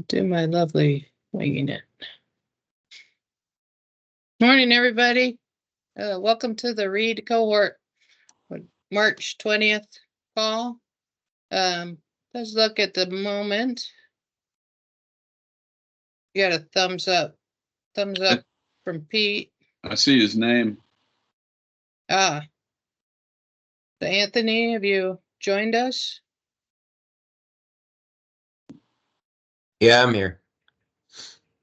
Do my lovely winging it. Morning, everybody. Welcome to the Read cohort, March 20th call. Let's look at the moment. You got a thumbs up from Pete. I see his name. So Anthony, have you joined us? Yeah, I'm here.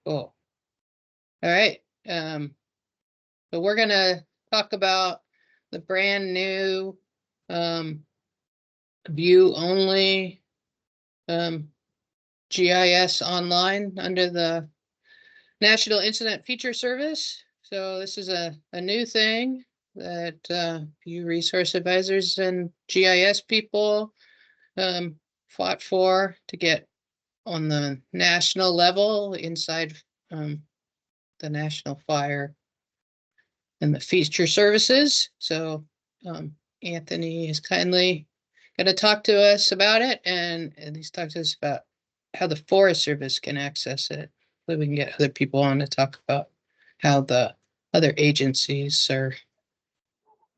Cool. All right. So we're gonna talk about the brand new view only GIS online under the National Incident Feature Service. So this is a new thing that you resource advisors and GIS people fought for to get on the national level inside the National Fire and the feature services. So Anthony is kindly going to talk to us about it, and he's talked to us about how the Forest Service can access it. So we can get other people on to talk about how the other agencies are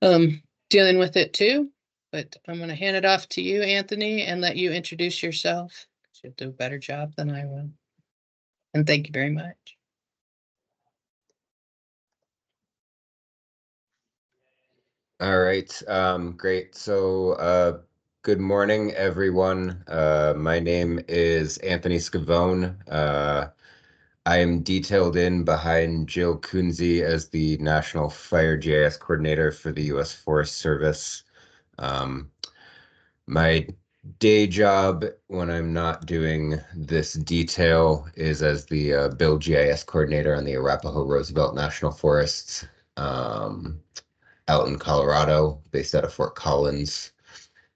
dealing with it too. But I'm going to hand it off to you, Anthony, and let you introduce yourself. You'll do a better job than I will. And thank you very much. All right, great. So good morning, everyone. My name is Anthony Scavone. I am detailed in behind Jill Kunze as the National Fire GIS Coordinator for the U.S. Forest Service. My day job when I'm not doing this detail is as the Bill GIS Coordinator on the Arapahoe Roosevelt National Forests. Out in Colorado, based out of Fort Collins.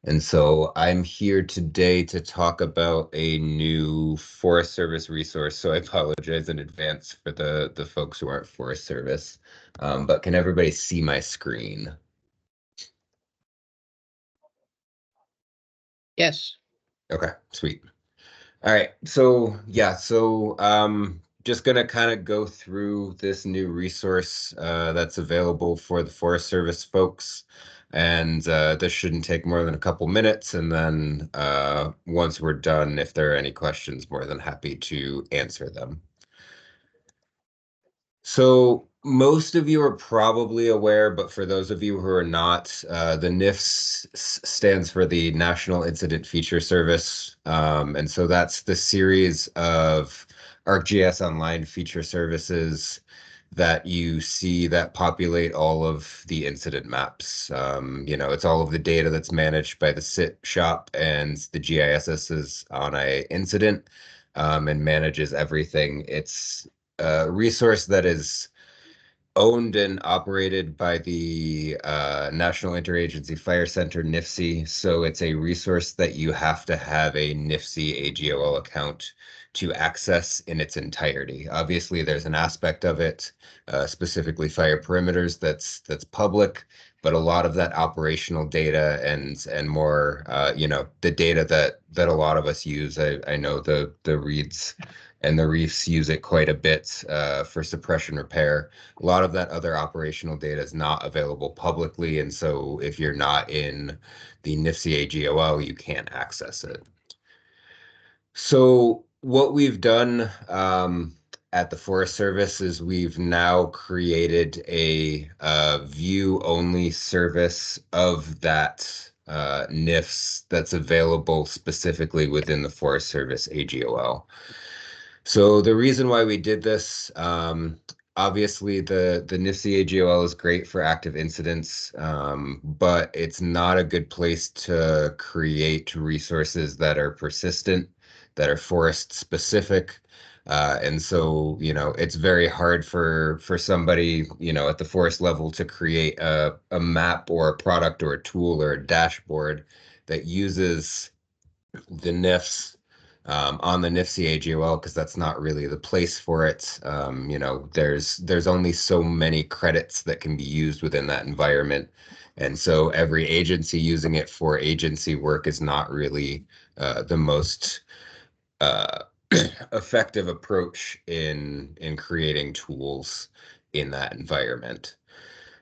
And so I'm here today to talk about a new Forest Service resource. So I apologize in advance for the folks who aren't Forest Service. But can everybody see my screen? Yes. Okay, sweet. All right, so yeah, just gonna kind of go through this new resource that's available for the Forest Service folks, and this shouldn't take more than a couple minutes, and then once we're done, if there are any questions, more than happy to answer them. So most of you are probably aware, but for those of you who are not, the NIFS stands for the National Incident Feature Service. And so that's the series of ArcGIS Online feature services that you see that populate all of the incident maps. It's all of the data that's managed by the SIT shop and the GISs on a incident and manages everything. It's a resource that is owned and operated by the National Interagency Fire Center, NIFC. So it's a resource that you have to have a NIFC AGOL account to access in its entirety. Obviously, there's an aspect of it, specifically fire perimeters, that's public, but a lot of that operational data and more, the data that a lot of us use. I know the reads and the reefs use it quite a bit for suppression repair. A lot of that other operational data is not available publicly, and so if you're not in the NIFC AGOL, you can't access it. So what we've done at the Forest Service is we've now created a view-only service of that NIFS that's available specifically within the Forest Service AGOL. So the reason why we did this, obviously the NIFC AGOL is great for active incidents, but it's not a good place to create resources that are persistent, that are forest specific. And so, it's very hard for somebody, at the forest level to create a map or a product or a tool or a dashboard that uses the NIFS on the NIFC AGOL, because that's not really the place for it. There's only so many credits that can be used within that environment. And so every agency using it for agency work is not really the most effective approach in creating tools in that environment.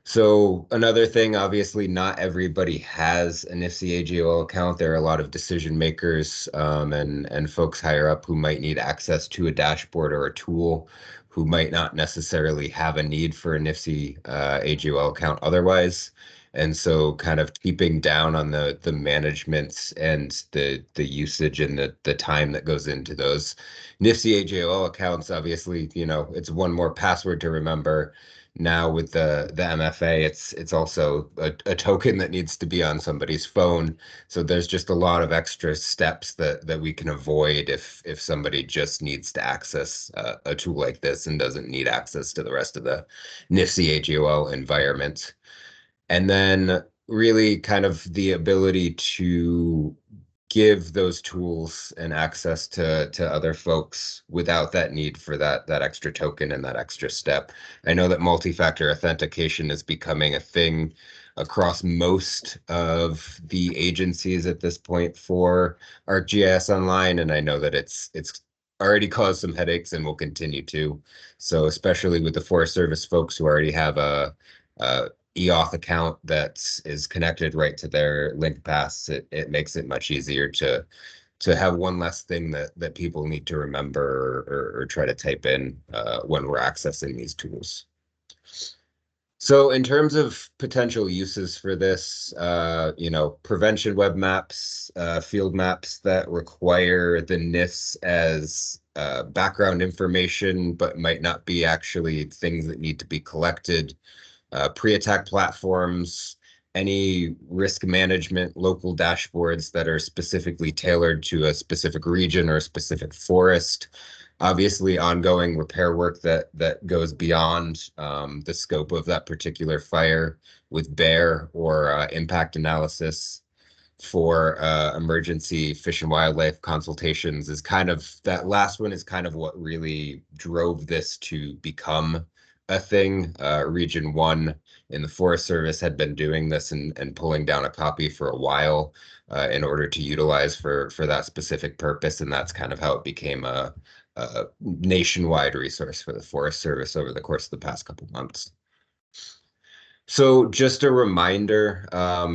So another thing, obviously, not everybody has an NIFC AGOL account. There are a lot of decision makers and folks higher up who might need access to a dashboard or a tool who might not necessarily have a need for a NIFC AGOL account otherwise. And so kind of keeping down on the management and the usage and the time that goes into those NIFC AGOL accounts, obviously, it's one more password to remember. Now with the MFA, it's also a token that needs to be on somebody's phone. So there's just a lot of extra steps that we can avoid if somebody just needs to access a tool like this and doesn't need access to the rest of the NIFC AGOL environment. And then really kind of the ability to give those tools and access to other folks without that need for that extra token and that extra step. I know that multi-factor authentication is becoming a thing across most of the agencies at this point for ArcGIS Online, and I know that it's already caused some headaches and will continue to. So especially with the Forest Service folks who already have a EOF account that is connected right to their link pass, it makes it much easier to have one less thing that people need to remember or try to type in when we're accessing these tools. So in terms of potential uses for this, prevention web maps, field maps that require the NIFS as background information, but might not be actually things that need to be collected, pre-attack platforms, any risk management, local dashboards that are specifically tailored to a specific region or a specific forest. Obviously, ongoing repair work that goes beyond the scope of that particular fire with bear or impact analysis for emergency fish and wildlife consultations is kind of, that last one is kind of what really drove this to become a thing. Region 1 in the Forest Service had been doing this and pulling down a copy for a while in order to utilize for that specific purpose, and that's kind of how it became a nationwide resource for the Forest Service over the course of the past couple months. So just a reminder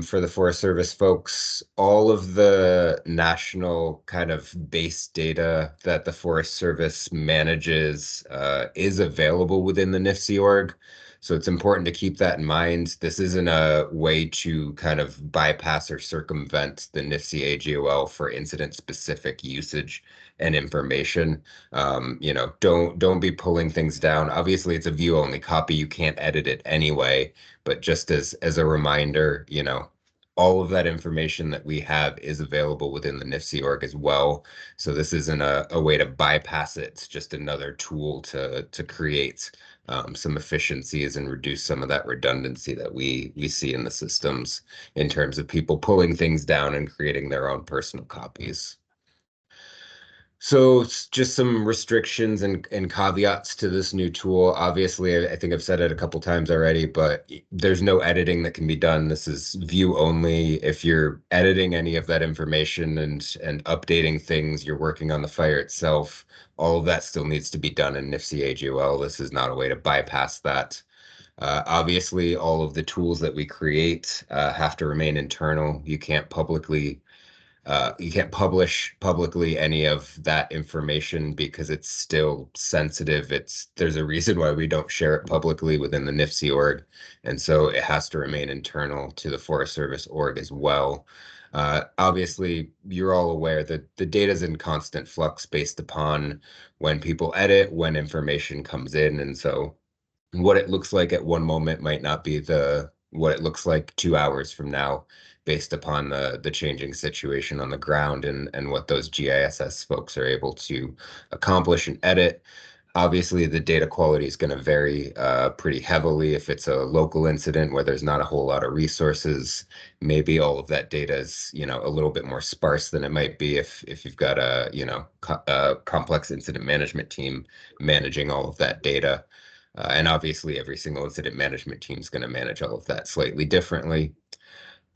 for the Forest Service folks, all of the national kind of base data that the Forest Service manages is available within the NIFC org. So it's important to keep that in mind. This isn't a way to kind of bypass or circumvent the NIFC AGOL for incident-specific usage and information. Don't be pulling things down. Obviously, it's a view-only copy. You can't edit it anyway. But just as a reminder, all of that information that we have is available within the NIFC org as well. So this isn't a way to bypass it. It's just another tool to create some efficiencies and reduce some of that redundancy that we see in the systems in terms of people pulling things down and creating their own personal copies. So it's just some restrictions and caveats to this new tool. Obviously, I think I've said it a couple times already, but there's no editing that can be done. This is view only. If you're editing any of that information and updating things, you're working on the fire itself, all of that still needs to be done in NIFC AGOL. This is not a way to bypass that. Obviously, all of the tools that we create have to remain internal. You can't publish publicly any of that information because it's still sensitive. There's a reason why we don't share it publicly within the NIFC org, and so it has to remain internal to the Forest Service org as well. Obviously, you're all aware that the data is in constant flux based upon when people edit, when information comes in, and so what it looks like at one moment might not be what it looks like 2 hours from now, based upon the changing situation on the ground and what those GISS folks are able to accomplish and edit. Obviously, the data quality is going to vary pretty heavily. If it's a local incident where there's not a whole lot of resources, maybe all of that data is, a little bit more sparse than it might be if you've got a complex incident management team managing all of that data. And obviously, every single incident management team is going to manage all of that slightly differently.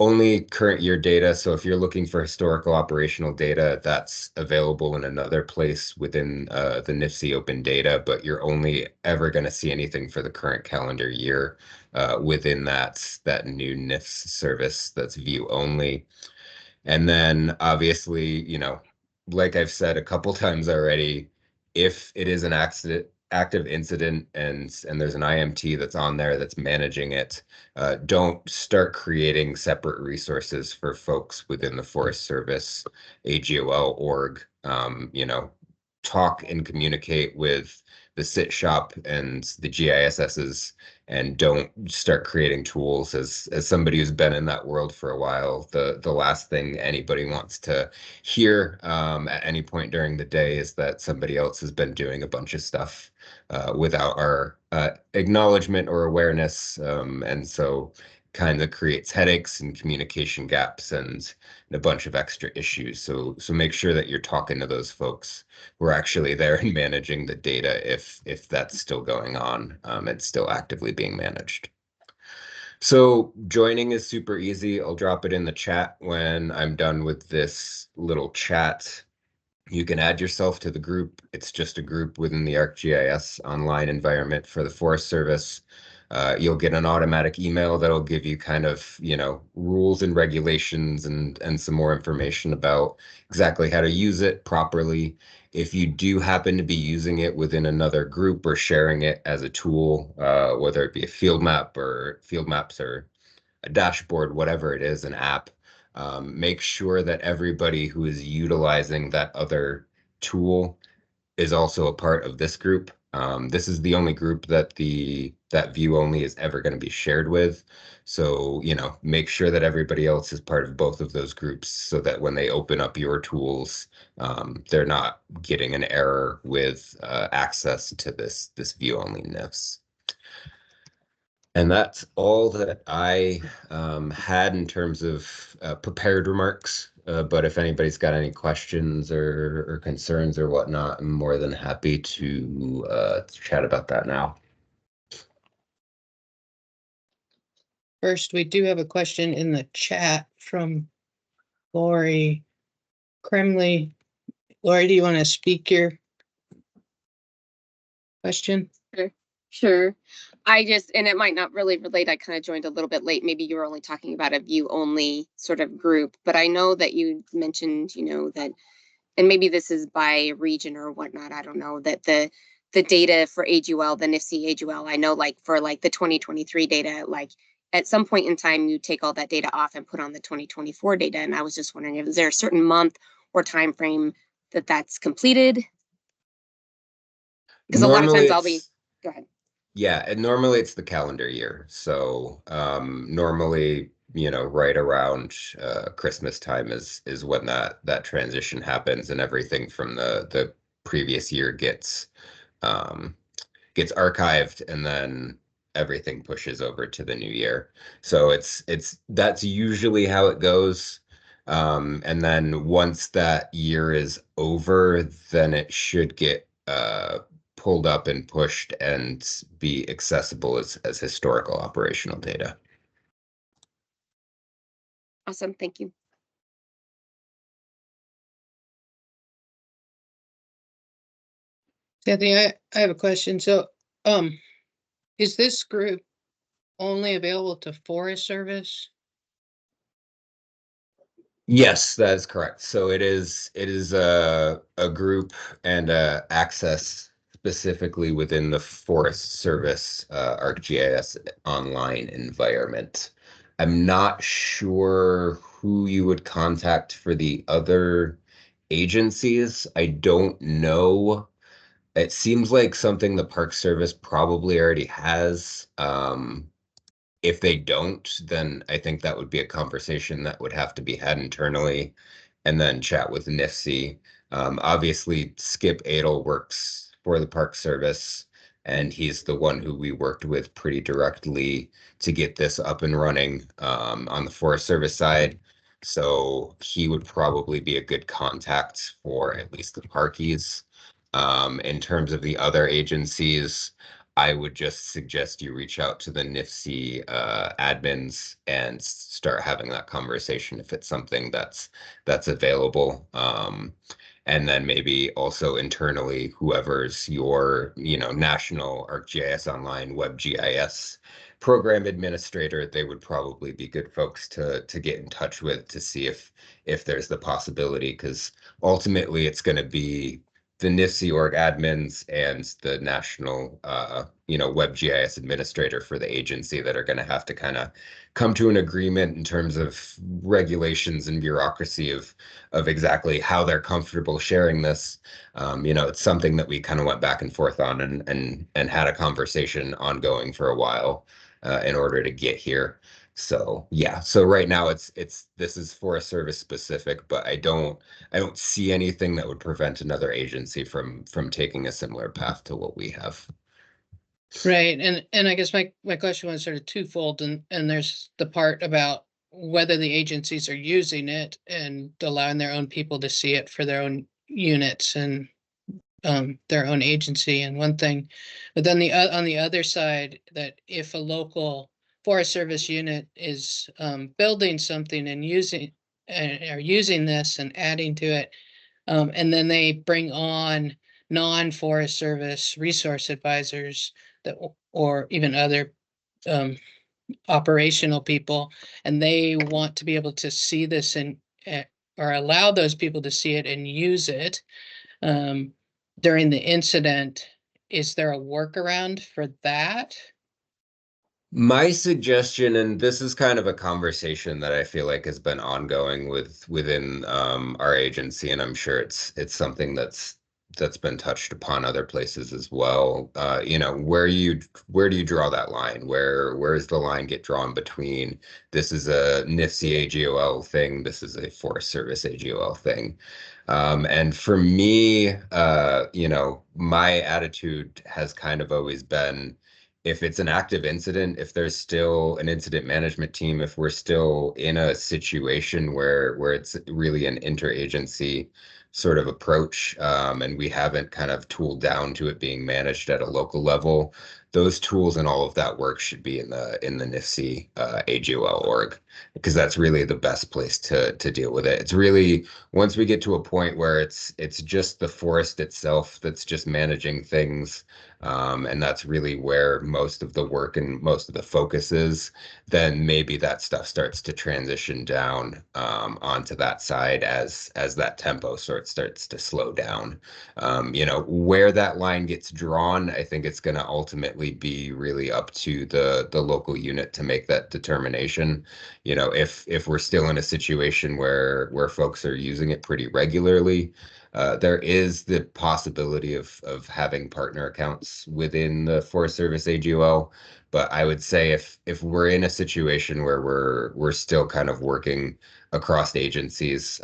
Only current year data. So if you're looking for historical operational data, that's available in another place within the NIFC open data, but you're only ever going to see anything for the current calendar year within that new NIFS service that's view only. And then obviously, like I've said a couple times already, if it is an active incident and there's an IMT that's on there that's managing it, don't start creating separate resources for folks within the Forest Service AGOL org. Talk and communicate with the sit shop and the GISSs, and don't start creating tools. As somebody who's been in that world for a while, the last thing anybody wants to hear at any point during the day is that somebody else has been doing a bunch of stuff without our acknowledgement or awareness, and so kind of creates headaches and communication gaps and a bunch of extra issues. So make sure that you're talking to those folks who are actually there and managing the data if that's still going on. It's still actively being managed. So joining is super easy. I'll drop it in the chat when I'm done with this little chat. You can add yourself to the group. It's just a group within the ArcGIS online environment for the Forest Service. You'll get an automatic email that'll give you kind of, rules and regulations and some more information about exactly how to use it properly. If you do happen to be using it within another group or sharing it as a tool, whether it be a field map or field maps or a dashboard, whatever it is, an app, make sure that everybody who is utilizing that other tool is also a part of this group. This is the only group that that view only is ever going to be shared with. So, make sure that everybody else is part of both of those groups so that when they open up your tools, they're not getting an error with access to this view only NIFS. And that's all that I had in terms of prepared remarks. But if anybody's got any questions or concerns or whatnot, I'm more than happy to chat about that now. First, we do have a question in the chat from Lori Kremley. Lori, do you want to speak your question? Sure. And it might not really relate. I kind of joined a little bit late. Maybe you were only talking about a view only sort of group, but I know that you mentioned, that, and maybe this is by region or whatnot, I don't know, that the data for AGOL, the NIFC AGOL, I know for the 2023 data, at some point in time, you take all that data off and put on the 2024 data. And I was just wondering, is there a certain month or time frame that's completed? Because a lot of times go ahead. Yeah, and normally it's the calendar year. So normally, right around Christmas time is when that transition happens, and everything from the previous year gets archived, and then everything pushes over to the new year. So that's usually how it goes. And then once that year is over, then it should get pulled up and pushed and be accessible as historical operational data. Awesome, thank you. Kathy, I have a question. So, is this group only available to Forest Service? Yes, that is correct. So it is a group and access specifically within the Forest Service ArcGIS online environment. I'm not sure who you would contact for the other agencies. I don't know. It seems like something the Park Service probably already has. If they don't, then I think that would be a conversation that would have to be had internally and then chat with NIFC. Obviously, Skip Adel works for the Park Service, and he's the one who we worked with pretty directly to get this up and running on the Forest Service side. So he would probably be a good contact for at least the parkies. In terms of the other agencies, I would just suggest you reach out to the NIFC admins and start having that conversation if it's something that's available. And then maybe also internally, whoever's your, national ArcGIS Online WebGIS program administrator, they would probably be good folks to get in touch with to see if there's the possibility, because ultimately it's going to be the NIFC org admins and the national, WebGIS administrator for the agency that are going to have to kind of come to an agreement in terms of regulations and bureaucracy of exactly how they're comfortable sharing this. It's something that we kind of went back and forth on and had a conversation ongoing for a while in order to get here. So yeah, so right now this is Forest Service specific, but I don't see anything that would prevent another agency from taking a similar path to what we have. Right, and I guess my question was sort of twofold, and there's the part about whether the agencies are using it and allowing their own people to see it for their own units and their own agency and one thing, but then on the other side, that if a local Forest Service unit is building something and using this and adding to it, and then they bring on non-Forest Service resource advisors that, or even other operational people, and they want to be able to see this and or allow those people to see it and use it during the incident. Is there a workaround for that? My suggestion, and this is kind of a conversation that I feel like has been ongoing within our agency, and I'm sure it's something that's been touched upon other places as well. Where do you draw that line? Where does the line get drawn between this is a NIFC AGOL thing, this is a Forest Service AGOL thing? And for me, my attitude has kind of always been, if it's an active incident, if there's still an incident management team, if we're still in a situation where it's really an interagency sort of approach, and we haven't kind of tooled down to it being managed at a local level, those tools and all of that work should be in the NIFC AGOL org, because that's really the best place to deal with it. It's really, once we get to a point where it's just the forest itself that's just managing things, and that's really where most of the work and most of the focus is, then maybe that stuff starts to transition down onto that side as that tempo starts to slow down. Where that line gets drawn, I think it's going to ultimately be really up to the local unit to make that determination. If we're still in a situation where folks are using it pretty regularly, there is the possibility of having partner accounts within the Forest Service AGOL, but I would say if we're in a situation where we're still kind of working across agencies,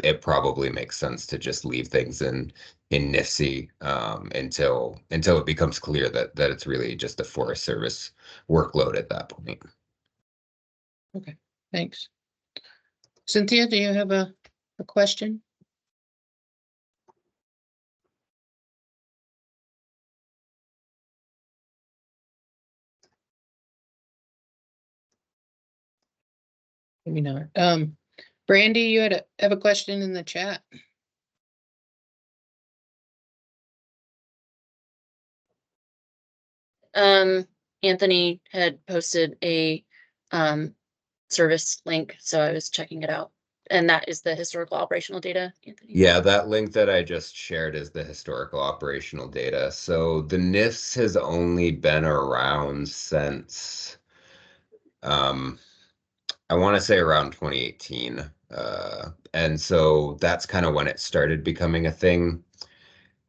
it probably makes sense to just leave things in NIFC until it becomes clear that it's really just a Forest Service workload at that point. Okay, thanks. Cynthia, do you have a question? Maybe not. Brandy, you have a question in the chat. Anthony had posted a service link, so I was checking it out. And that is the historical operational data, Anthony? Yeah, that link that I just shared is the historical operational data. So the NIFS has only been around since, I want to say around 2018. And so that's kind of when it started becoming a thing.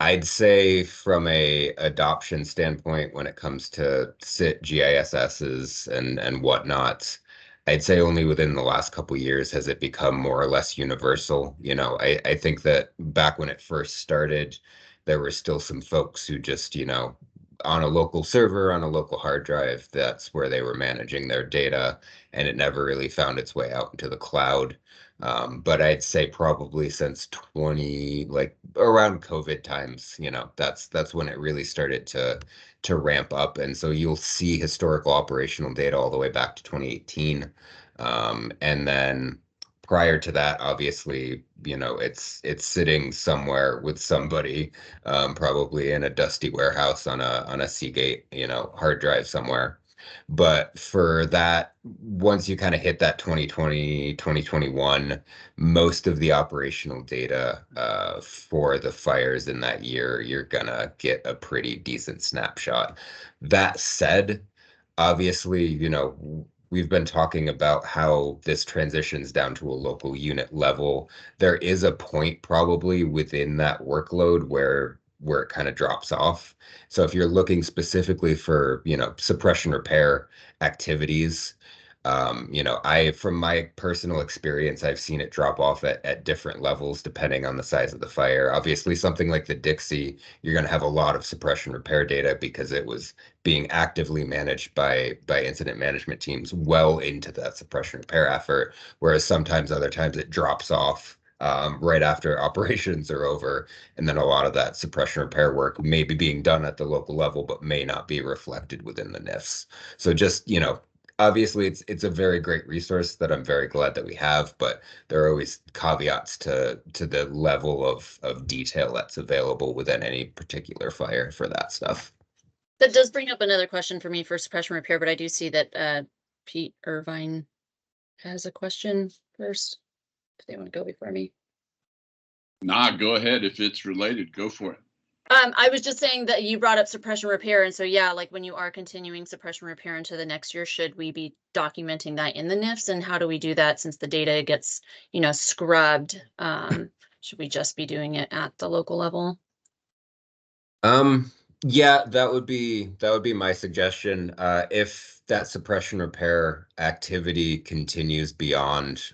I'd say from a adoption standpoint, when it comes to SIT GISSs and whatnot, I'd say only within the last couple of years has it become more or less universal. I think that back when it first started, there were still some folks who just, on a local server, on a local hard drive, that's where they were managing their data, and it never really found its way out into the cloud. But I'd say probably since 20, like around COVID times, you know, that's when it really started to ramp up. And so you'll see historical operational data all the way back to 2018. And then prior to that, obviously, you know, it's sitting somewhere with somebody, probably in a dusty warehouse on a Seagate, you know, hard drive somewhere. But for that, once you kind of hit that 2020, 2021, most of the operational data for the fires in that year, you're gonna get a pretty decent snapshot. That said, obviously, you know, we've been talking about how this transitions down to a local unit level. There is a point probably within that workload where it kind of drops off. So if you're looking specifically for, you know, suppression repair activities, you know, from my personal experience, I've seen it drop off at different levels depending on the size of the fire. Obviously, something like the Dixie, you're going to have a lot of suppression repair data because it was being actively managed by incident management teams well into that suppression repair effort, whereas sometimes other times it drops off right after operations are over, and then a lot of that suppression repair work may be being done at the local level, but may not be reflected within the NIFS. So just, you know, obviously it's a very great resource that I'm very glad that we have, but there are always caveats to the level of detail that's available within any particular fire for that stuff. That does bring up another question for me for suppression repair, but I do see that Pete Irvine has a question first, if they want to go before me. Nah, go ahead. If it's related, go for it. I was just saying that you brought up suppression repair, and so yeah, like when you are continuing suppression repair into the next year, should we be documenting that in the NIFS, and how do we do that since the data gets, you know, scrubbed? Should we just be doing it at the local level? Yeah, that would be my suggestion. If that suppression repair activity continues beyond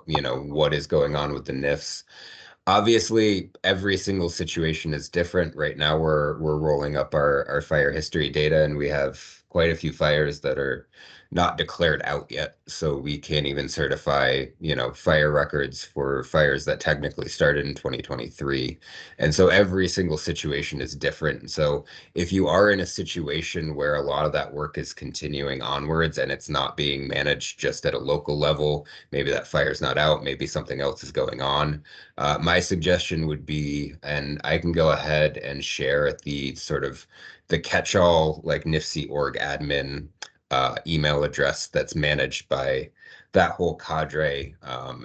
you know, what is going on with the NIFS. Obviously, every single situation is different. Right now, we're rolling up our fire history data, and we have quite a few fires that are not declared out yet. So we can't even certify, you know, fire records for fires that technically started in 2023. And so every single situation is different. So if you are in a situation where a lot of that work is continuing onwards and it's not being managed just at a local level, maybe that fire's not out, maybe something else is going on. My suggestion would be, and I can go ahead and share the sort of the catch-all like NIFC org admin email address that's managed by that whole cadre.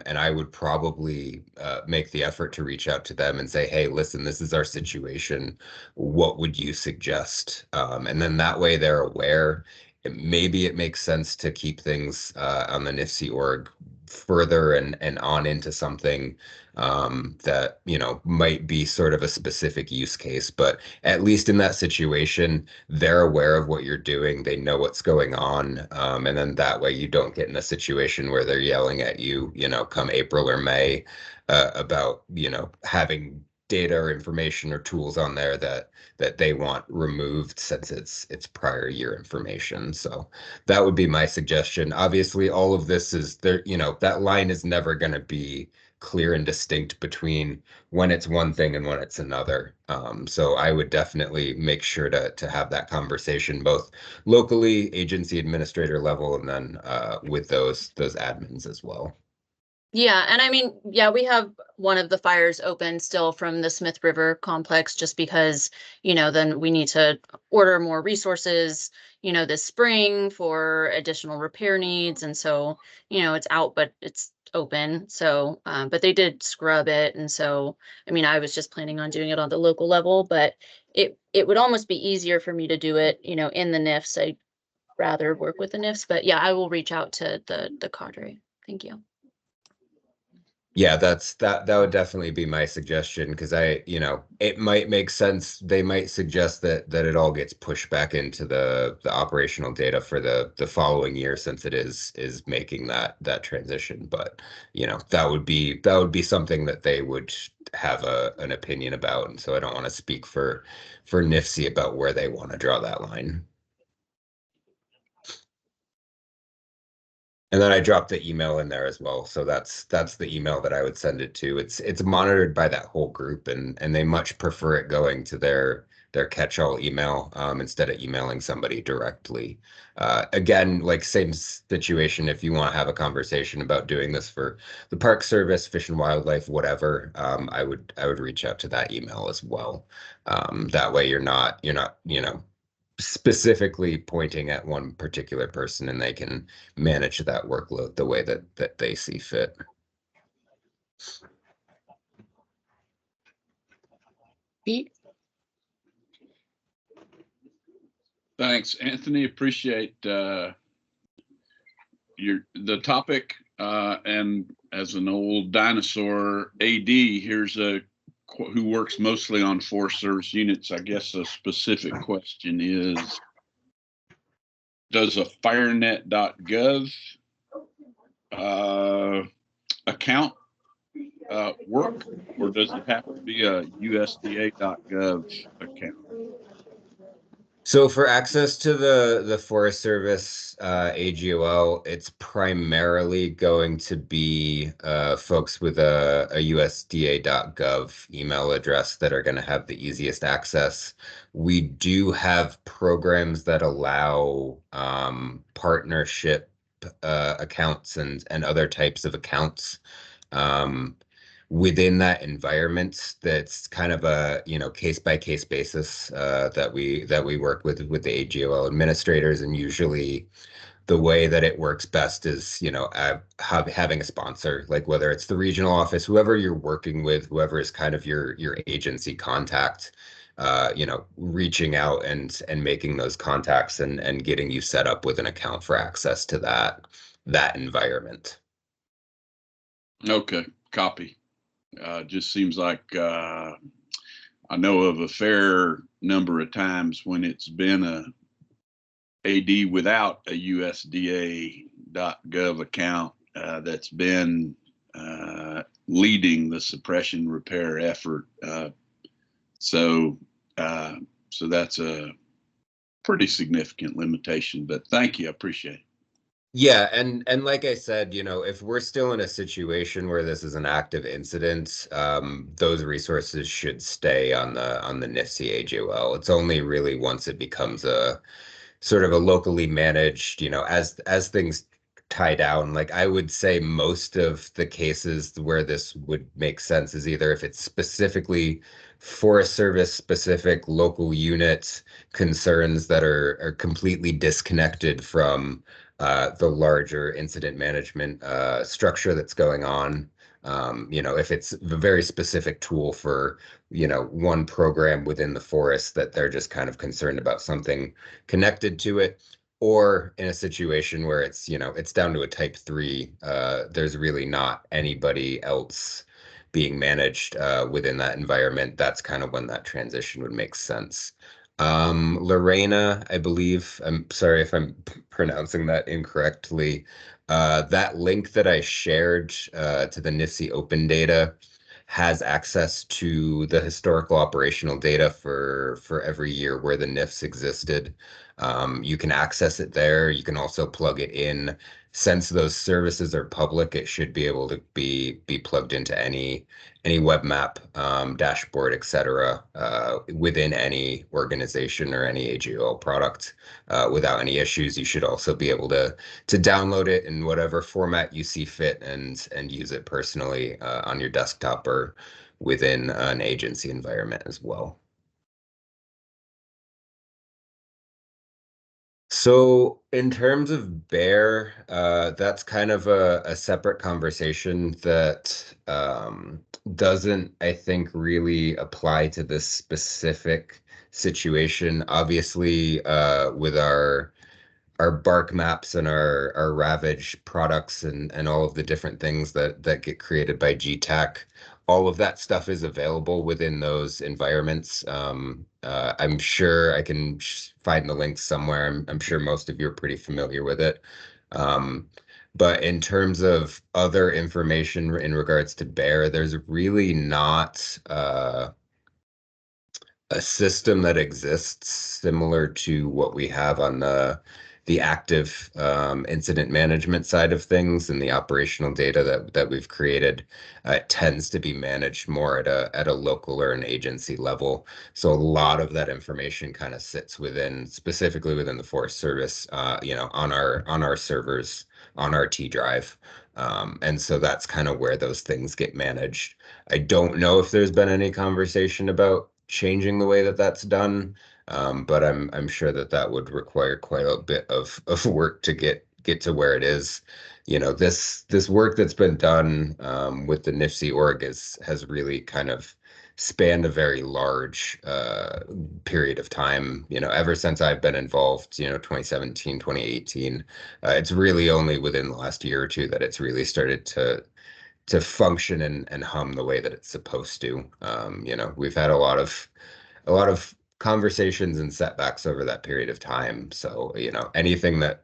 And I would probably make the effort to reach out to them and say, hey, listen, this is our situation. What would you suggest? And then that way they're aware. Maybe it makes sense to keep things on the NIFC org further and on into something that, you know, might be sort of a specific use case, but at least in that situation, they're aware of what you're doing. They know what's going on. And then that way you don't get in a situation where they're yelling at you, you know, come April or May about, you know, having data or information or tools on there that they want removed since it's prior year information. So that would be my suggestion. Obviously, all of this is there, you know, that line is never going to be clear and distinct between when it's one thing and when it's another. So I would definitely make sure to have that conversation both locally, agency administrator level, and then with those admins as well. Yeah, and I mean, yeah, we have one of the fires open still from the Smith River complex just because, you know, then we need to order more resources, you know, this spring for additional repair needs. And so, you know, it's out, but it's open. So, but they did scrub it. And so, I mean, I was just planning on doing it on the local level, but it would almost be easier for me to do it, you know, in the NIFS. I'd rather work with the NIFS, but yeah, I will reach out to the cadre. Thank you. Yeah, that would definitely be my suggestion because you know, it might make sense. They might suggest that it all gets pushed back into the operational data for the following year since it is making that transition. But you know, that would be something that they would have an opinion about. And so I don't want to speak for NIFC about where they want to draw that line. And then I dropped the email in there as well. So that's the email that I would send it to. It's monitored by that whole group, and they much prefer it going to their catch-all email instead of emailing somebody directly. Again, like same situation, if you want to have a conversation about doing this for the Park Service, Fish and Wildlife, whatever, I would reach out to that email as well. That way you're not, specifically pointing at one particular person, and they can manage that workload the way that they see fit. Pete? Thanks, Anthony. Appreciate the topic. And as an old dinosaur AD, here's who works mostly on Forest Service units. I guess a specific question is, does a firenet.gov account work, or does it have to be a USDA.gov account? So for access to the Forest Service AGOL, it's primarily going to be folks with a USDA.gov email address that are going to have the easiest access. We do have programs that allow partnership accounts and other types of accounts within that environment. That's kind of a case by case basis that we work with the AGOL administrators, and usually the way that it works best is having a sponsor, like whether it's the regional office, whoever you're working with, whoever is kind of your agency contact, reaching out and making those contacts and getting you set up with an account for access to that environment. Okay, copy. Just seems like I know of a fair number of times when it's been a AD without a USDA.gov account that's been leading the suppression repair effort. So that's a pretty significant limitation, but thank you. I appreciate it. Yeah, and like I said, if we're still in a situation where this is an active incident, those resources should stay on the NIFC AGOL. It's only really once it becomes a sort of a locally managed, as things tie down. Like I would say most of the cases where this would make sense is either if it's specifically Forest Service specific local unit concerns that are completely disconnected from the larger incident management structure that's going on. If it's a very specific tool for, one program within the forest that they're just kind of concerned about something connected to it, or in a situation where it's, it's down to a type 3, there's really not anybody else being managed within that environment. That's kind of when that transition would make sense. Lorena, I believe, I'm sorry if I'm pronouncing that incorrectly. That link that I shared to the NIFC open data has access to the historical operational data for every year where the NIFS existed. You can access it there. You can also plug it in. Since those services are public, it should be able to be plugged into any web map, dashboard, etc., within any organization or any AGOL product without any issues. You should also be able to download it in whatever format you see fit and use it personally on your desktop or within an agency environment as well. So in terms of bear, that's kind of a separate conversation that doesn't, I think, really apply to this specific situation. Obviously, with our bark maps and our ravage products and all of the different things that get created by GTAC, all of that stuff is available within those environments. I'm sure I can find the links somewhere. I'm sure most of you are pretty familiar with it. But in terms of other information in regards to bear, there's really not a system that exists similar to what we have on the the active incident management side of things and the operational data that we've created tends to be managed more at a local or an agency level. So a lot of that information kind of sits specifically within the Forest Service, on our servers, on our T drive. And so that's kind of where those things get managed. I don't know if there's been any conversation about changing the way that that's done, but I'm sure that would require quite a bit of work to get to where it is. This work that's been done with the NIFC org has really kind of spanned a very large period of time, ever since I've been involved, 2017, 2018. It's really only within the last year or two that it's really started to function and hum the way that it's supposed to. We've had a lot of conversations and setbacks over that period of time. So, anything that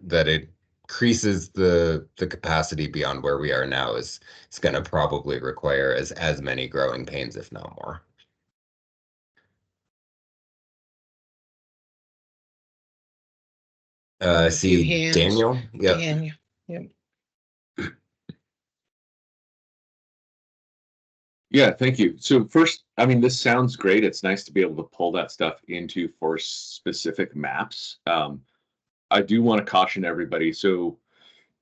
increases the capacity beyond where we are now is going to probably require as many growing pains, if not more. A few See hands. Daniel. Yep. Daniel. Yep. Yeah, thank you. So first, I mean, this sounds great. It's nice to be able to pull that stuff into for specific maps. I do want to caution everybody. So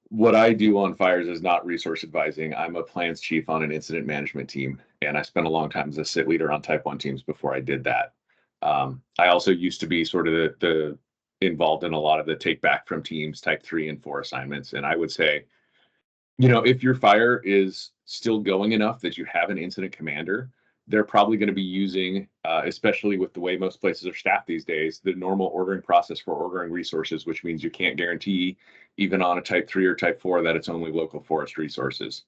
what I do on fires is not resource advising. I'm a plans chief on an incident management team, and I spent a long time as a sit leader on type 1 teams before I did that. I also used to be sort of the involved in a lot of the take back from teams, type 3 and 4 assignments. And I would say, if your fire is still going enough that you have an incident commander, they're probably going to be using, especially with the way most places are staffed these days, the normal ordering process for ordering resources, which means you can't guarantee, even on a type 3 or type 4, that it's only local forest resources.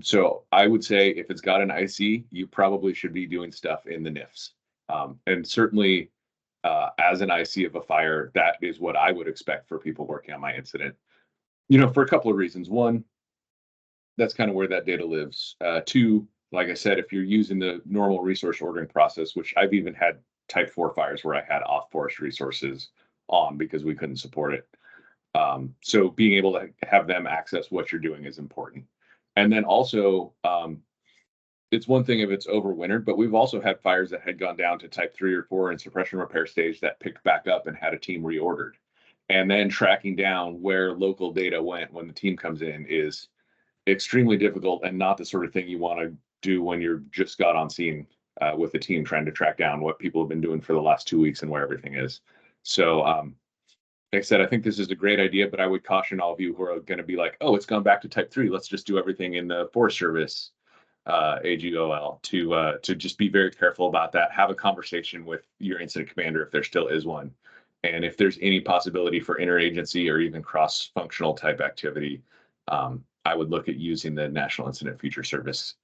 So I would say if it's got an IC, you probably should be doing stuff in the NIFS. And certainly as an IC of a fire, that is what I would expect for people working on my incident. For a couple of reasons. One, that's kind of where that data lives. Two, like I said, if you're using the normal resource ordering process, which I've even had type 4 fires where I had off forest resources on because we couldn't support it. So being able to have them access what you're doing is important. And then also, it's one thing if it's overwintered, but we've also had fires that had gone down to type 3 or 4 in suppression repair stage that picked back up and had a team reordered. And then tracking down where local data went when the team comes in is extremely difficult and not the sort of thing you want to do when you're just got on scene with the team trying to track down what people have been doing for the last 2 weeks and where everything is. So like I said, I think this is a great idea, but I would caution all of you who are going to be like, oh, it's gone back to type 3. Let's just do everything in the Forest Service AGOL to just be very careful about that. Have a conversation with your incident commander if there still is one. And if there's any possibility for interagency or even cross-functional type activity, I would look at using the National Incident Feature Service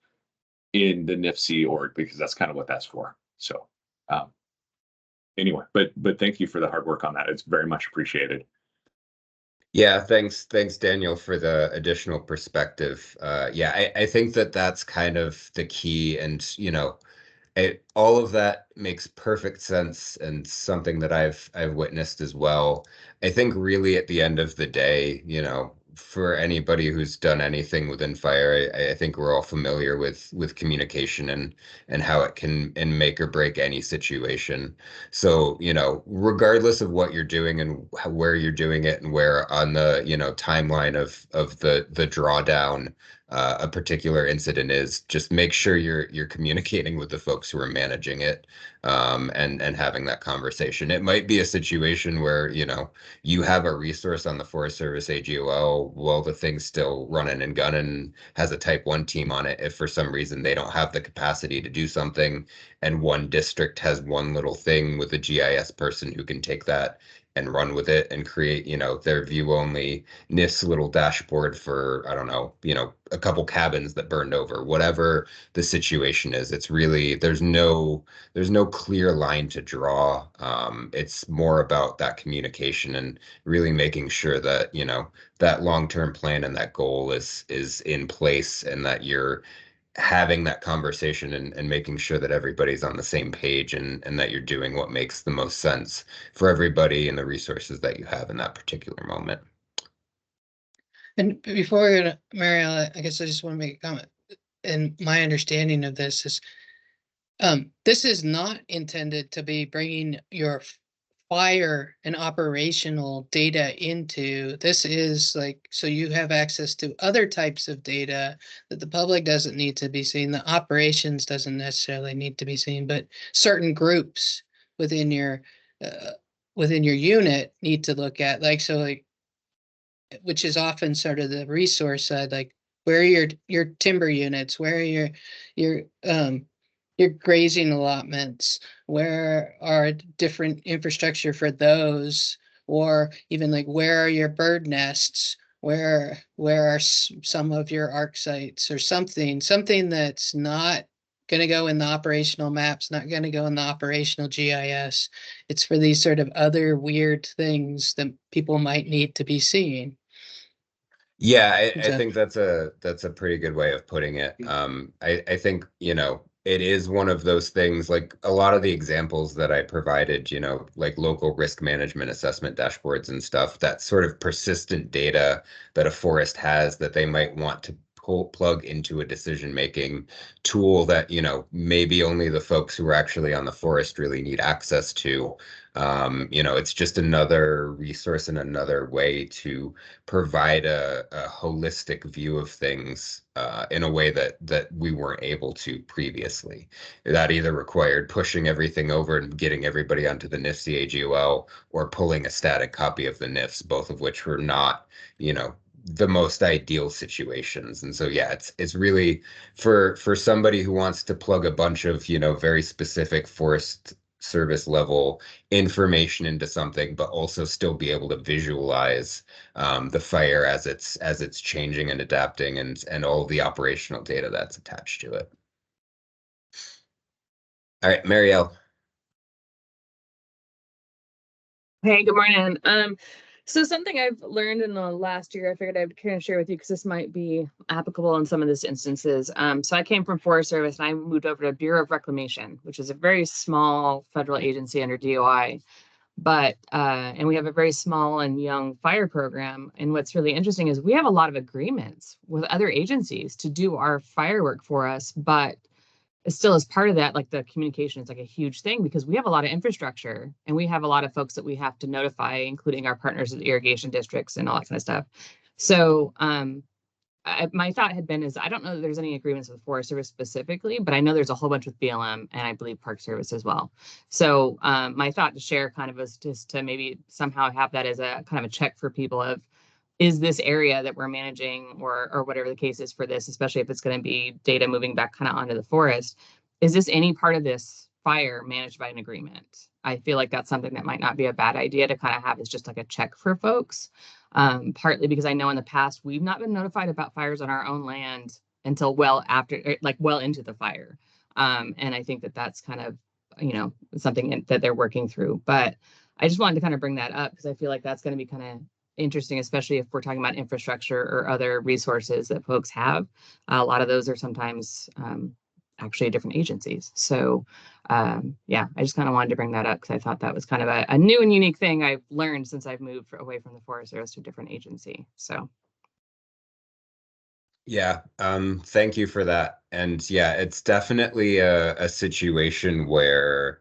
in the NIFC org because that's kind of what that's for. So anyway, but thank you for the hard work on that. It's very much appreciated. Yeah, thanks, Daniel, for the additional perspective. Yeah, I think that's kind of the key, and all of that makes perfect sense and something that I've witnessed as well. I think really at the end of the day, for anybody who's done anything within fire, I think we're all familiar with communication and how it can make or break any situation. So, regardless of what you're doing and where you're doing it and where on the, timeline of the drawdown a particular incident is, just make sure you're communicating with the folks who are managing it, and having that conversation. It might be a situation where you have a resource on the Forest Service AGOL while the thing's still running and gunning, has a type 1 team on it. If for some reason they don't have the capacity to do something, and one district has one little thing with a GIS person who can take that and run with it and create, their view only NIFS little dashboard for, I don't know, a couple cabins that burned over, whatever the situation is. It's really, there's no clear line to draw. It's more about that communication and really making sure that, that long-term plan and that goal is in place, and that you're having that conversation and making sure that everybody's on the same page and that you're doing what makes the most sense for everybody and the resources that you have in that particular moment. And before we go to Marielle, I guess I just want to make a comment. And my understanding of this is not intended to be bringing your fire and operational data into. This is like, so you have access to other types of data that the public doesn't need to be seen. The operations doesn't necessarily need to be seen, but certain groups within your unit need to look at, like, so like, which is often sort of the resource side, like where are your timber units, where are your grazing allotments, where are different infrastructure for those, or even like where are your bird nests, where are some of your ARC sites, or something that's not going to go in the operational maps, not going to go in the operational GIS. It's for these sort of other weird things that people might need to be seeing. Yeah, I So- think that's a pretty good way of putting it. I think, you know, it is one of those things, like a lot of the examples that I provided, you know, like local risk management assessment dashboards and stuff, that sort of persistent data that a forest has that they might want to plug into a decision-making tool that, you know, maybe only the folks who are actually on the forest really need access to. You know, it's just another resource and another way to provide a holistic view of things in a way that we weren't able to previously. That either required pushing everything over and getting everybody onto the NIFC AGOL, or pulling a static copy of the NIFS, both of which were not, you know, the most ideal situations. And so, yeah, it's really for somebody who wants to plug a bunch of, you know, very specific Forest Service level information into something, but also still be able to visualize the fire as it's changing and adapting, and all the operational data that's attached to it. All right, Marielle. Hey, good morning. So something I've learned in the last year, I figured I'd kind of share with you because this might be applicable in some of these instances. So I came from Forest Service and I moved over to Bureau of Reclamation, which is a very small federal agency under DOI. But and we have a very small and young fire program. And what's really interesting is we have a lot of agreements with other agencies to do our fire work for us, but still as part of that, like the communication is like a huge thing because we have a lot of infrastructure and we have a lot of folks that we have to notify, including our partners at the irrigation districts and all that kind of stuff. So my thought had been is I don't know that there's any agreements with Forest Service specifically, but I know there's a whole bunch with BLM and I believe Park Service as well. So my thought to share kind of was just to maybe somehow have that as a kind of a check for people of, is this area that we're managing or whatever the case is for this, especially if it's going to be data moving back kind of onto the forest, is this any part of this fire managed by an agreement? I feel like that's something that might not be a bad idea to kind of have as just like a check for folks. Partly because I know in the past we've not been notified about fires on our own land until well after, like well into the fire. And I think that that's kind of, you know, something that they're working through. But I just wanted to kind of bring that up because I feel like that's going to be kind of interesting, especially if we're talking about infrastructure or other resources that folks have. A lot of those are sometimes actually different agencies. So yeah, I just kind of wanted to bring that up because I thought that was kind of a new and unique thing I've learned since I've moved away from the Forest Service to a different agency. So. Yeah, thank you for that. And yeah, it's definitely a situation where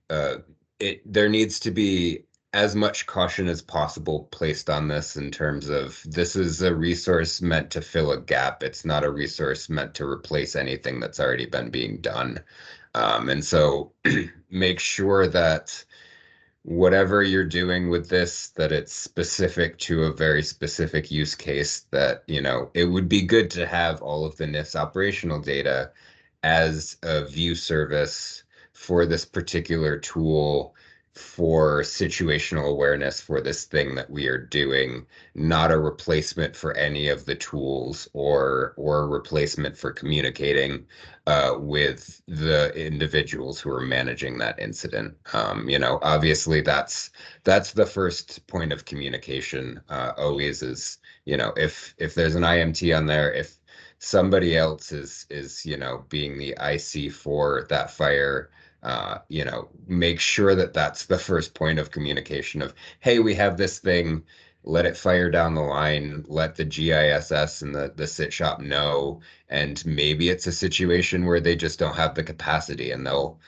there needs to be as much caution as possible placed on this in terms of this is a resource meant to fill a gap. It's not a resource meant to replace anything that's already been being done. And so make sure that whatever you're doing with this, that it's specific to a very specific use case, that, you know, it would be good to have all of the NIFS operational data as a view service for this particular tool for situational awareness for this thing that we are doing, not a replacement for any of the tools or a replacement for communicating with the individuals who are managing that incident. You know, obviously that's the first point of communication always is, you know, if there's an IMT on there, if somebody else is being the IC for that fire, make sure that that's the first point of communication of, hey, we have this thing, let it fire down the line, let the GISS and the sit shop know. And maybe it's a situation where they just don't have the capacity and they'll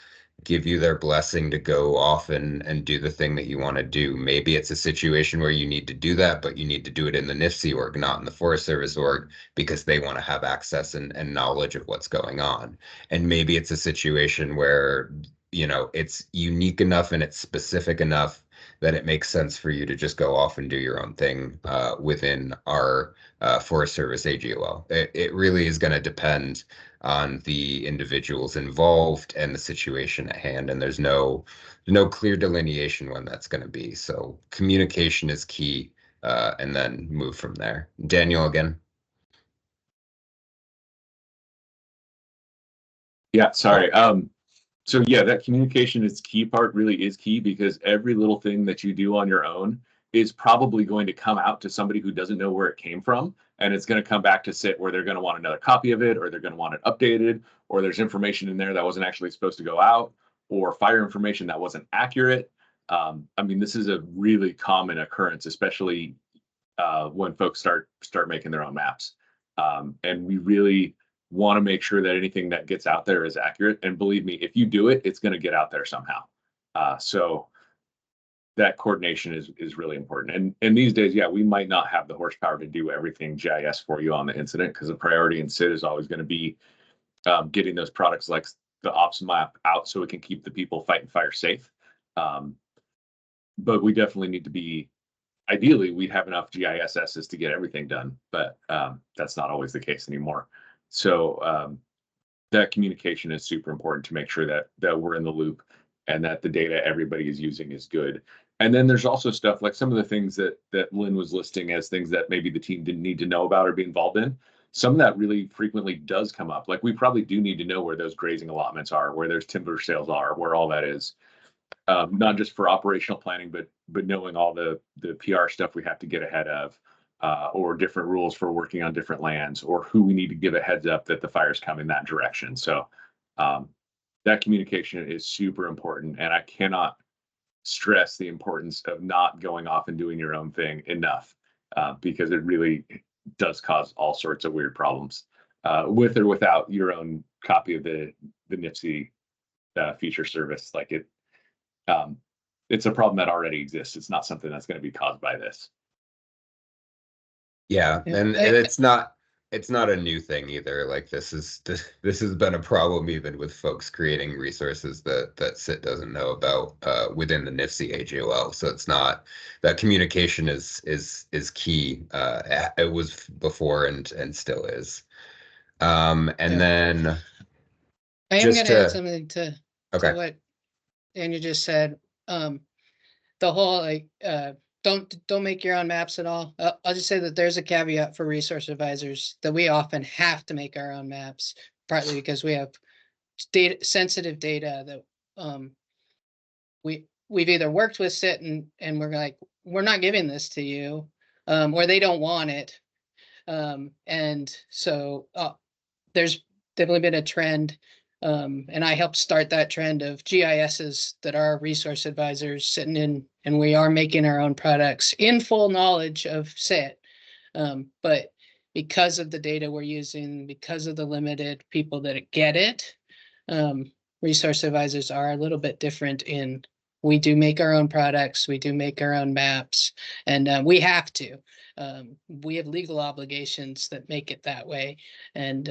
give you their blessing to go off and do the thing that you want to do. Maybe it's a situation where you need to do that, but you need to do it in the NIFC org, not in the Forest Service org, because they want to have access and knowledge of what's going on. And maybe it's a situation where, it's unique enough and it's specific enough that it makes sense for you to just go off and do your own thing within our Forest Service AGOL. It really is going to depend on the individuals involved and the situation at hand, and there's no clear delineation when that's going to be. So communication is key, and then move from there. Daniel again. Yeah, sorry. So yeah, that communication is key part really is key, because every little thing that you do on your own is probably going to come out to somebody who doesn't know where it came from. And it's going to come back to sit where they're going to want another copy of it, or they're going to want it updated, or there's information in there that wasn't actually supposed to go out, or fire information that wasn't accurate. I mean, this is a really common occurrence, especially when folks start making their own maps. And we really want to make sure that anything that gets out there is accurate. And believe me, if you do it, it's going to get out there somehow. So that coordination is really important. And these days, yeah, we might not have the horsepower to do everything GIS for you on the incident, because the priority in SIT is always going to be getting those products like the ops map out so we can keep the people fighting fire safe. But we definitely need to be, ideally, we'd have enough GISSs to get everything done, but that's not always the case anymore. So that communication is super important to make sure that we're in the loop and that the data everybody is using is good. And then there's also stuff like some of the things that Lynn was listing as things that maybe the team didn't need to know about or be involved in. Some of that really frequently does come up. Like we probably do need to know where those grazing allotments are, where there's timber sales are, where all that is. Not just for operational planning, but knowing all the PR stuff we have to get ahead of, or different rules for working on different lands, or who we need to give a heads up that the fires come in that direction. So that communication is super important, and I cannot stress the importance of not going off and doing your own thing enough, because it really does cause all sorts of weird problems with or without your own copy of the NIFC feature service. Like it's a problem that already exists. It's not something that's going to be caused by this. Yeah, and it's not a new thing either. Like this has been a problem even with folks creating resources that SIT doesn't know about within the NIFC AGOL. So it's not, that communication is key. It was before and still is. And then I am just going to add something to what Daniel just said. The whole like don't make your own maps at all. I'll just say that there's a caveat for resource advisors that we often have to make our own maps, partly because we have sensitive data that we've either worked with SIT and we're like, we're not giving this to you, or they don't want it. And so there's definitely been a trend. And I helped start that trend of GISs that are resource advisors sitting in, and we are making our own products in full knowledge of SIT. But because of the data we're using, because of the limited people that get it, resource advisors are a little bit different in, we do make our own products, we do make our own maps, and we have to. We have legal obligations that make it that way, and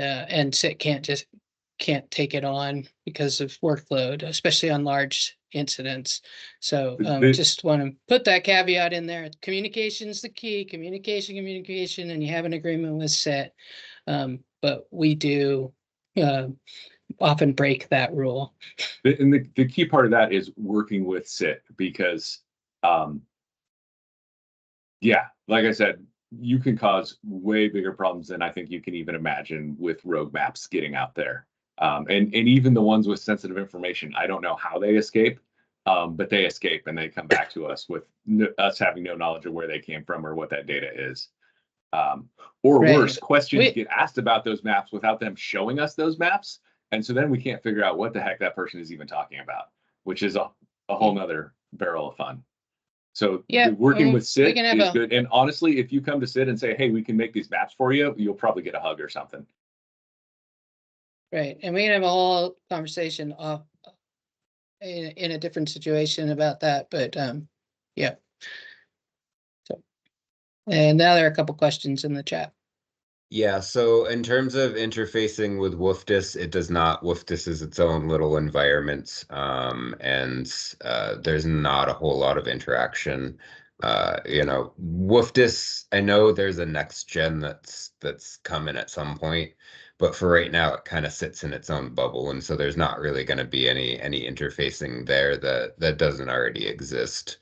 SIT can't take it on because of workload, especially on large incidents. So just want to put that caveat in there. Communication is the key. Communication, and you have an agreement with SIT. But we do often break that rule. And the key part of that is working with SIT, because yeah, like I said, you can cause way bigger problems than I think you can even imagine with rogue maps getting out there. And even the ones with sensitive information, I don't know how they escape, but they escape and they come back to us with us having no knowledge of where they came from or what that data is. Or Right. worse, questions We- get asked about those maps without them showing us those maps. And so then we can't figure out what the heck that person is even talking about, which is a whole nother barrel of fun. So Yeah, working with we SIT can have is a- good. And honestly, if you come to SIT and say, hey, we can make these maps for you, you'll probably get a hug or something. Right, and we can have a whole conversation off in a different situation about that, but yeah. So, and now there are a couple questions in the chat. Yeah, so in terms of interfacing with WFDIS, it does not. WFDIS is its own little environment, and there's not a whole lot of interaction. WFDIS, I know there's a next gen that's coming at some point, but for right now, it kind of sits in its own bubble, and so there's not really going to be any interfacing there that doesn't already exist.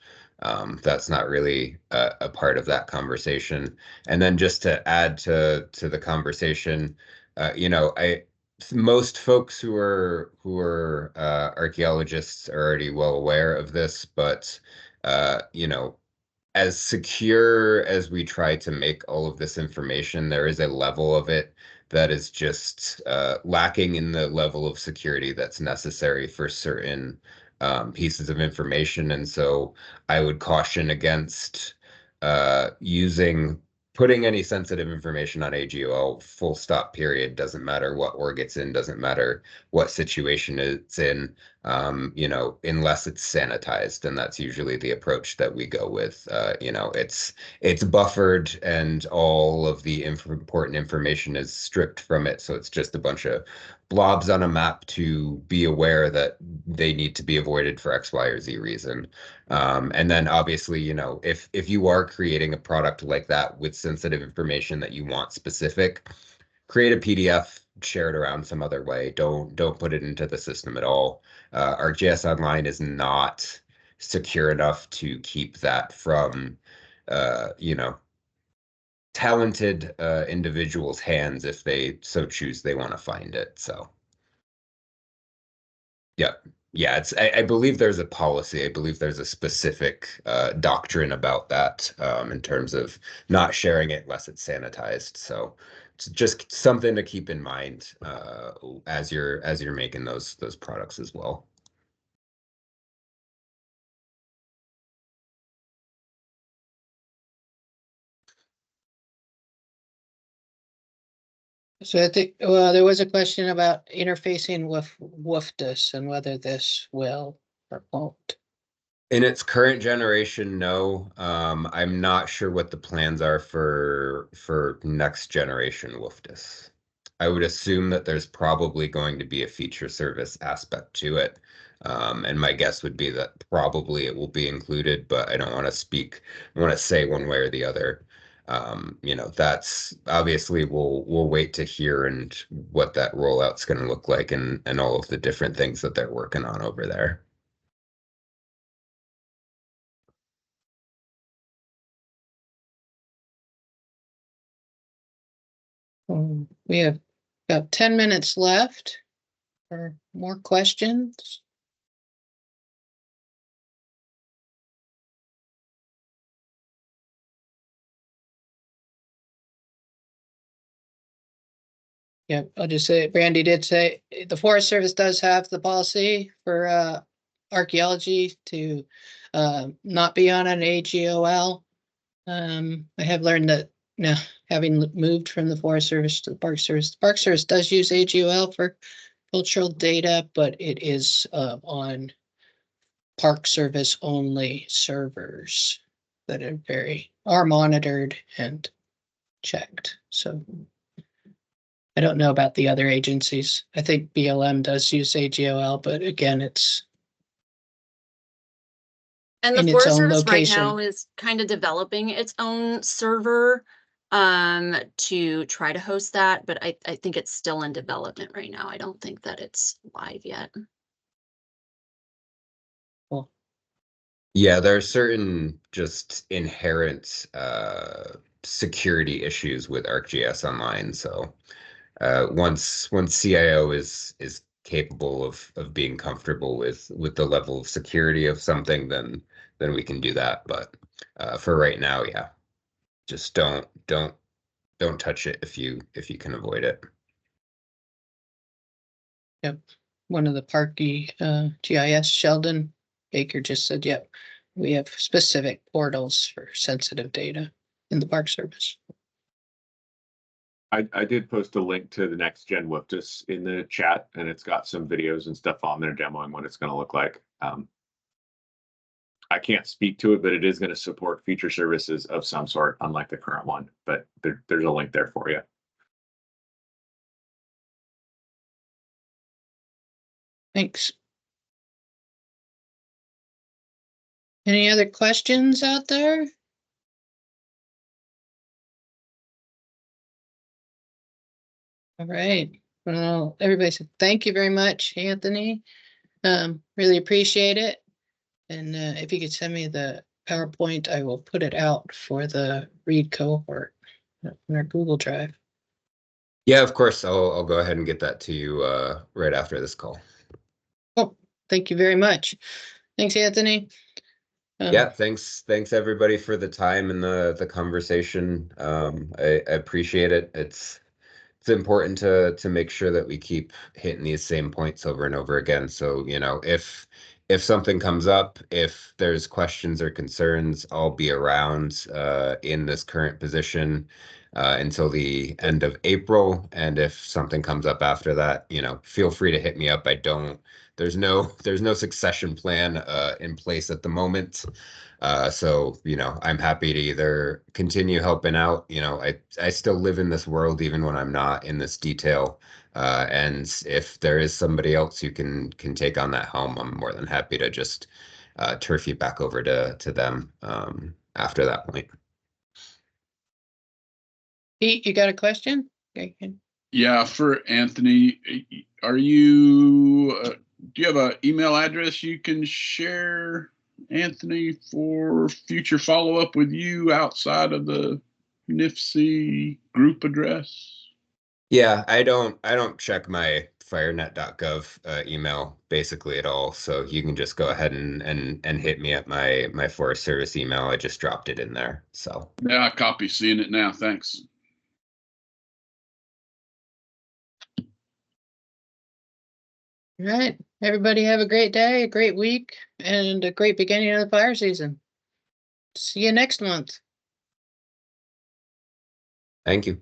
That's not really a part of that conversation. And then just to add to the conversation, most folks who are archaeologists are already well aware of this, but as secure as we try to make all of this information, there is a level of it that is just lacking in the level of security that's necessary for certain pieces of information. And so I would caution against putting any sensitive information on AGOL, full stop, period. Doesn't matter what org it's in, doesn't matter what situation it's in, unless it's sanitized. And that's usually the approach that we go with. It's buffered and all of the important information is stripped from it. So it's just a bunch of blobs on a map to be aware that they need to be avoided for X, Y, or Z reason. And then obviously, if you are creating a product like that with sensitive information that you want specific, create a PDF, share it around some other way. Don't put it into the system at all. ArcGIS Online is not secure enough to keep that from, talented individuals' hands if they so choose they want to find it. So, yeah. Yeah, I believe there's a policy. I believe there's a specific doctrine about that in terms of not sharing it unless it's sanitized. So it's just something to keep in mind as you're making those products as well. So I think, well, there was a question about interfacing with WFDIS and whether this will or won't. In its current generation, no. I'm not sure what the plans are for next generation WFDIS. I would assume that there's probably going to be a feature service aspect to it. And my guess would be that probably it will be included, but I don't want to say one way or the other. That's obviously we'll wait to hear and what that rollout's going to look like and all of the different things that they're working on over there. We have about 10 minutes left for more questions. Yeah, I'll just say, Brandy did say, the Forest Service does have the policy for archaeology to not be on an AGOL. I have learned that now, having moved from the Forest Service to the Park Service does use AGOL for cultural data, but it is on Park Service only servers that are monitored and checked. So I don't know about the other agencies. I think BLM does use AGOL, but again, it's And the in its Forest own Service right location. now is kind of developing its own server to try to host that, but I think it's still in development right now. I don't think that it's live yet. Well, yeah, there are certain just inherent security issues with ArcGIS Online. So once CIO is capable of being comfortable with the level of security of something, then we can do that. But for right now, yeah, just don't don't touch it if you can avoid it. Yep. One of the Parky GIS, Sheldon Baker, just said, yep, we have specific portals for sensitive data in the Park Service. I did post a link to the next gen WFDS in the chat, and it's got some videos and stuff on there demoing what it's going to look like. I can't speak to it, but it is going to support feature services of some sort, unlike the current one. But there's a link there for you. Thanks. Any other questions out there? All right. Well, everybody said thank you very much, Anthony. Really appreciate it. And if you could send me the PowerPoint, I will put it out for the read cohort in our Google Drive. Yeah, of course. I'll go ahead and get that to you right after this call. Oh, thank you very much. Thanks, Anthony. Yeah, thanks everybody for the time and the conversation. I appreciate it. It's important to make sure that we keep hitting these same points over and over again. So, you know, if something comes up, if there's questions or concerns, I'll be around in this current position until the end of April. And if something comes up after that, you know, feel free to hit me up. There's no succession plan in place at the moment. So, you know, I'm happy to either continue helping out. You know, I still live in this world even when I'm not in this detail. And if there is somebody else who can take on that helm, I'm more than happy to just turf you back over to them after that point. Pete, you got a question? Okay. Yeah, for Anthony, are you, do you have an email address you can share, Anthony, for future follow-up with you outside of the NIFC group address? Yeah, I don't check my firenet.gov email basically at all. So you can just go ahead and hit me at my Forest Service email. I just dropped it in there. So Yeah, I copy seeing it now. Thanks. All right. Everybody have a great day, a great week, and a great beginning of the fire season. See you next month. thank you.